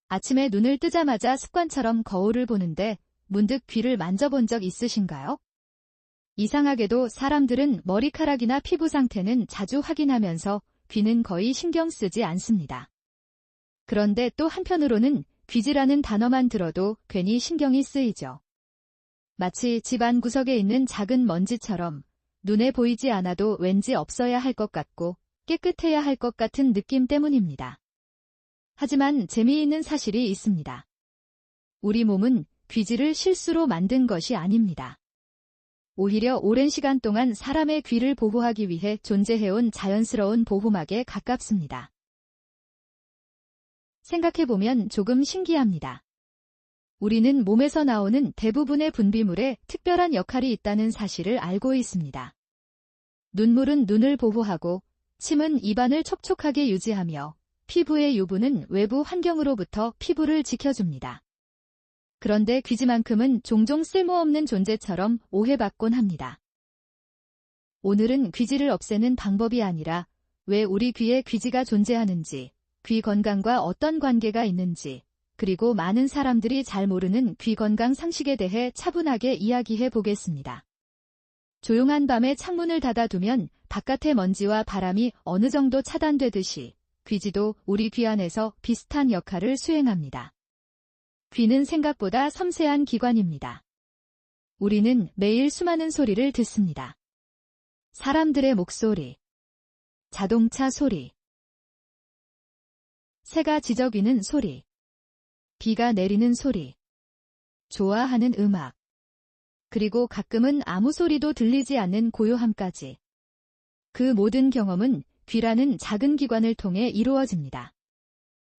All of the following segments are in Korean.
아침에 눈을 뜨자마자 습관처럼 거울을 보는데 문득 귀를 만져본 적 있으신가요? 이상하게도 사람들은 머리카락이나 피부 상태는 자주 확인하면서 귀는 거의 신경 쓰지 않습니다. 그런데 또 한편으로는 귀지라는 단어만 들어도 괜히 신경이 쓰이죠. 마치 집안 구석에 있는 작은 먼지처럼 눈에 보이지 않아도 왠지 없어야 할 것 같고 깨끗해야 할 것 같은 느낌 때문입니다. 하지만 재미있는 사실이 있습니다. 우리 몸은 귀지를 실수로 만든 것이 아닙니다. 오히려 오랜 시간 동안 사람의 귀를 보호하기 위해 존재해온 자연스러운 보호막에 가깝습니다. 생각해보면 조금 신기합니다. 우리는 몸에서 나오는 대부분의 분비물에 특별한 역할이 있다는 사실을 알고 있습니다. 눈물은 눈을 보호하고, 침은 입안을 촉촉하게 유지하며, 피부의 유분은 외부 환경으로부터 피부를 지켜줍니다. 그런데 귀지만큼은 종종 쓸모없는 존재처럼 오해받곤 합니다. 오늘은 귀지를 없애는 방법이 아니라 왜 우리 귀에 귀지가 존재하는지, 귀 건강과 어떤 관계가 있는지, 그리고 많은 사람들이 잘 모르는 귀 건강 상식에 대해 차분하게 이야기해 보겠습니다. 조용한 밤에 창문을 닫아두면 바깥의 먼지와 바람이 어느 정도 차단되듯이 귀지도 우리 귀 안에서 비슷한 역할을 수행합니다. 귀는 생각보다 섬세한 기관입니다. 우리는 매일 수많은 소리를 듣습니다. 사람들의 목소리, 자동차 소리, 새가 지저귀는 소리, 비가 내리는 소리, 좋아하는 음악, 그리고 가끔은 아무 소리도 들리지 않는 고요함까지. 그 모든 경험은 귀라는 작은 기관을 통해 이루어집니다.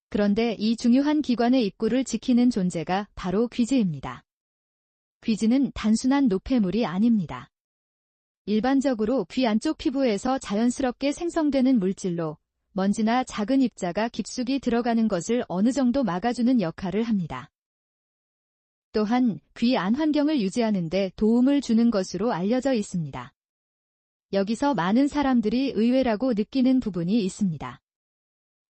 그런데 이 중요한 기관의 입구를 지키는 존재가 바로 귀지입니다. 귀지는 단순한 노폐물이 아닙니다. 일반적으로 귀 안쪽 피부에서 자연스럽게 생성되는 물질로 먼지나 작은 입자가 깊숙이 들어가는 것을 어느 정도 막아주는 역할을 합니다. 또한 귀 안 환경을 유지하는 데 도움을 주는 것으로 알려져 있습니다. 여기서 많은 사람들이 의외라고 느끼는 부분이 있습니다.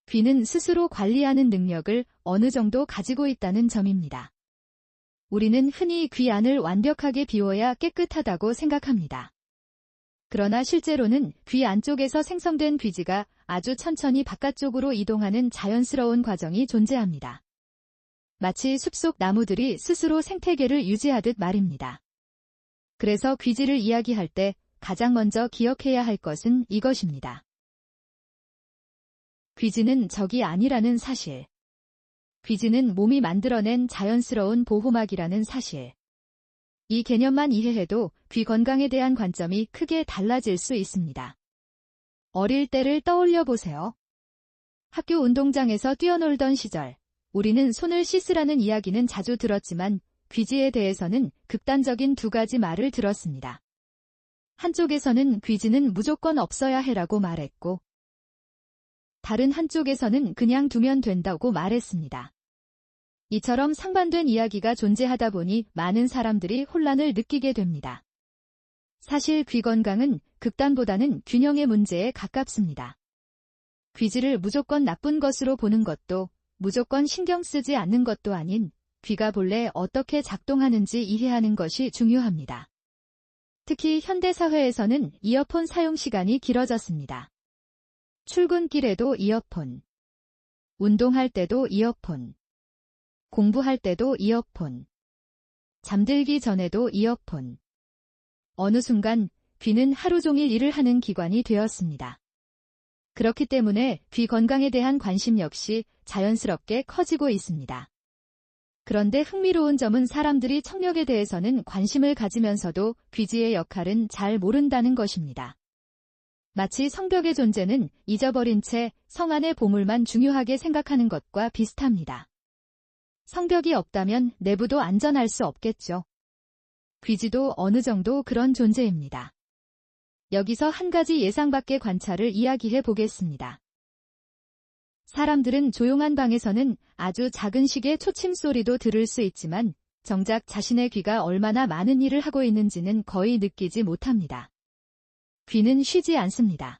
귀는 스스로 관리하는 능력을 어느 정도 가지고 있다는 점입니다. 우리는 흔히 귀 안을 완벽하게 비워야 깨끗하다고 생각합니다. 그러나 실제로는 귀 안쪽에서 생성된 귀지가 아주 천천히 바깥쪽으로 이동하는 자연스러운 과정이 존재합니다. 마치 숲속 나무들이 스스로 생태계를 유지하듯 말입니다. 그래서 귀지를 이야기할 때 가장 먼저 기억해야 할 것은 이것입니다. 귀지는 적이 아니라는 사실. 귀지는 몸이 만들어낸 자연스러운 보호막이라는 사실. 이 개념만 이해해도 귀 건강에 대한 관점이 크게 달라질 수 있습니다. 어릴 때를 떠올려 보세요. 학교 운동장에서 뛰어놀던 시절, 우리는 손을 씻으라는 이야기는 자주 들었지만 귀지에 대해서는 극단적인 두 가지 말을 들었습니다. 한쪽에서는 귀지는 무조건 없어야 해라고 말했고, 다른 한쪽에서는 그냥 두면 된다고 말했습니다. 이처럼 상반된 이야기가 존재하다 보니 많은 사람들이 혼란을 느끼게 됩니다. 사실 귀 건강은 극단보다는 균형의 문제에 가깝습니다. 귀지를 무조건 나쁜 것으로 보는 것도 무조건 신경 쓰지 않는 것도 아닌 귀가 본래 어떻게 작동하는지 이해하는 것이 중요합니다. 특히 현대사회에서는 이어폰 사용 시간이 길어졌습니다. 출근길에도 이어폰, 운동할 때도 이어폰, 공부할 때도 이어폰, 잠들기 전에도 이어폰. 어느 순간 귀는 하루 종일 일을 하는 기관이 되었습니다. 그렇기 때문에 귀 건강에 대한 관심 역시 자연스럽게 커지고 있습니다. 그런데 흥미로운 점은 사람들이 청력에 대해서는 관심을 가지면서도 귀지의 역할은 잘 모른다는 것입니다. 마치 성벽의 존재는 잊어버린 채 성 안의 보물만 중요하게 생각하는 것과 비슷합니다. 성벽이 없다면 내부도 안전할 수 없겠죠. 귀지도 어느 정도 그런 존재입니다. 여기서 한 가지 예상 밖의 관찰을 이야기해 보겠습니다. 사람들은 조용한 방에서는 아주 작은 식의 초침 소리도 들을 수 있지만 정작 자신의 귀가 얼마나 많은 일을 하고 있는지는 거의 느끼지 못합니다. 귀는 쉬지 않습니다.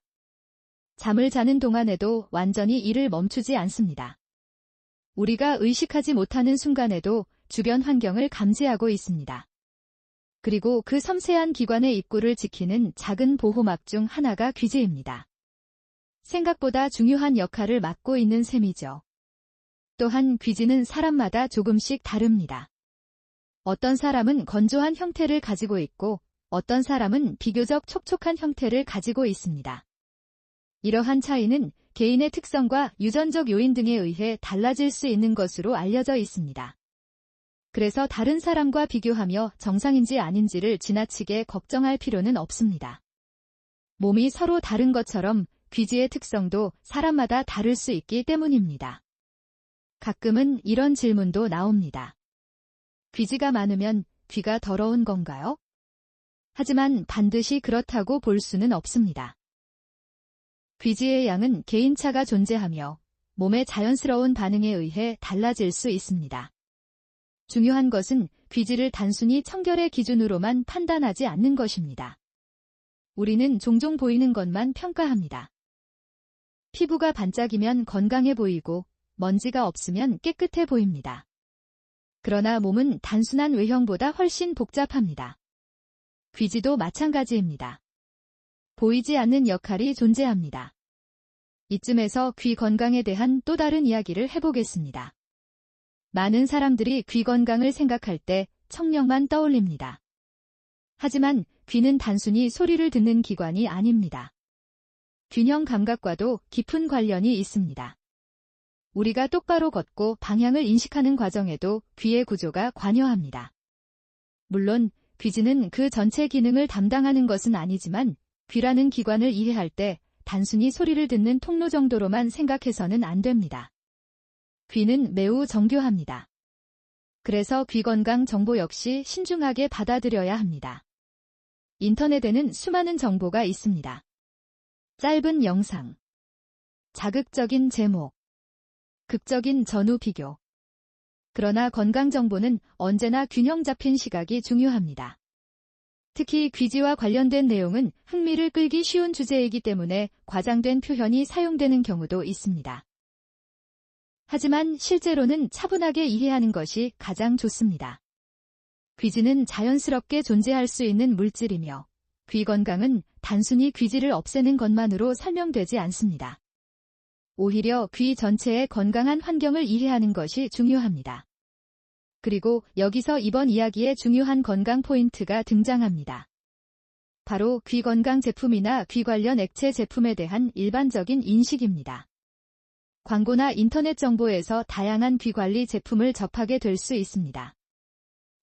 잠을 자는 동안에도 완전히 일을 멈추지 않습니다. 우리가 의식하지 못하는 순간에도 주변 환경을 감지하고 있습니다. 그리고 그 섬세한 기관의 입구를 지키는 작은 보호막 중 하나가 귀지입니다. 생각보다 중요한 역할을 맡고 있는 셈이죠. 또한 귀지는 사람마다 조금씩 다릅니다. 어떤 사람은 건조한 형태를 가지고 있고 어떤 사람은 비교적 촉촉한 형태를 가지고 있습니다. 이러한 차이는 개인의 특성과 유전적 요인 등에 의해 달라질 수 있는 것으로 알려져 있습니다. 그래서 다른 사람과 비교하며 정상인지 아닌지를 지나치게 걱정할 필요는 없습니다. 몸이 서로 다른 것처럼 귀지의 특성도 사람마다 다를 수 있기 때문입니다. 가끔은 이런 질문도 나옵니다. 귀지가 많으면 귀가 더러운 건가요? 하지만 반드시 그렇다고 볼 수는 없습니다. 귀지의 양은 개인차가 존재하며 몸의 자연스러운 반응에 의해 달라질 수 있습니다. 중요한 것은 귀지를 단순히 청결의 기준으로만 판단하지 않는 것입니다. 우리는 종종 보이는 것만 평가합니다. 피부가 반짝이면 건강해 보이고 먼지가 없으면 깨끗해 보입니다. 그러나 몸은 단순한 외형보다 훨씬 복잡합니다. 귀지도 마찬가지입니다. 보이지 않는 역할이 존재합니다. 이쯤에서 귀 건강에 대한 또 다른 이야기를 해보겠습니다. 많은 사람들이 귀 건강을 생각할 때 청력만 떠올립니다. 하지만 귀는 단순히 소리를 듣는 기관이 아닙니다. 균형 감각과도 깊은 관련이 있습니다. 우리가 똑바로 걷고 방향을 인식하는 과정에도 귀의 구조가 관여합니다. 물론 귀지는 그 전체 기능을 담당하는 것은 아니지만 귀라는 기관을 이해할 때 단순히 소리를 듣는 통로 정도로만 생각해서는 안 됩니다. 귀는 매우 정교합니다. 그래서 귀 건강 정보 역시 신중하게 받아들여야 합니다. 인터넷에는 수많은 정보가 있습니다. 짧은 영상, 자극적인 제목, 극적인 전후 비교. 그러나 건강 정보는 언제나 균형 잡힌 시각이 중요합니다. 특히 귀지와 관련된 내용은 흥미를 끌기 쉬운 주제이기 때문에 과장된 표현이 사용되는 경우도 있습니다. 하지만 실제로는 차분하게 이해하는 것이 가장 좋습니다. 귀지는 자연스럽게 존재할 수 있는 물질이며 귀 건강은 단순히 귀지를 없애는 것만으로 설명되지 않습니다. 오히려 귀 전체의 건강한 환경을 이해하는 것이 중요합니다. 그리고 여기서 이번 이야기의 중요한 건강 포인트가 등장합니다. 바로 귀 건강 제품이나 귀 관련 액체 제품에 대한 일반적인 인식입니다. 광고나 인터넷 정보에서 다양한 귀 관리 제품을 접하게 될 수 있습니다.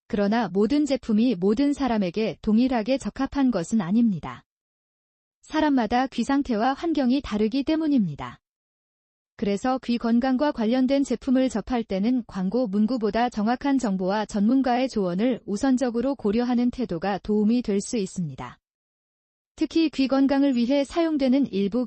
그러나 모든 제품이 모든 사람에게 동일하게 적합한 것은 아닙니다. 사람마다 귀 상태와 환경이 다르기 때문입니다. 그래서 귀 건강과 관련된 제품을 접할 때는 광고 문구보다 정확한 정보와 전문가의 조언을 우선적으로 고려하는 태도가 도움이 될 수 있습니다. 특히 귀 건강을 위해 사용되는 일부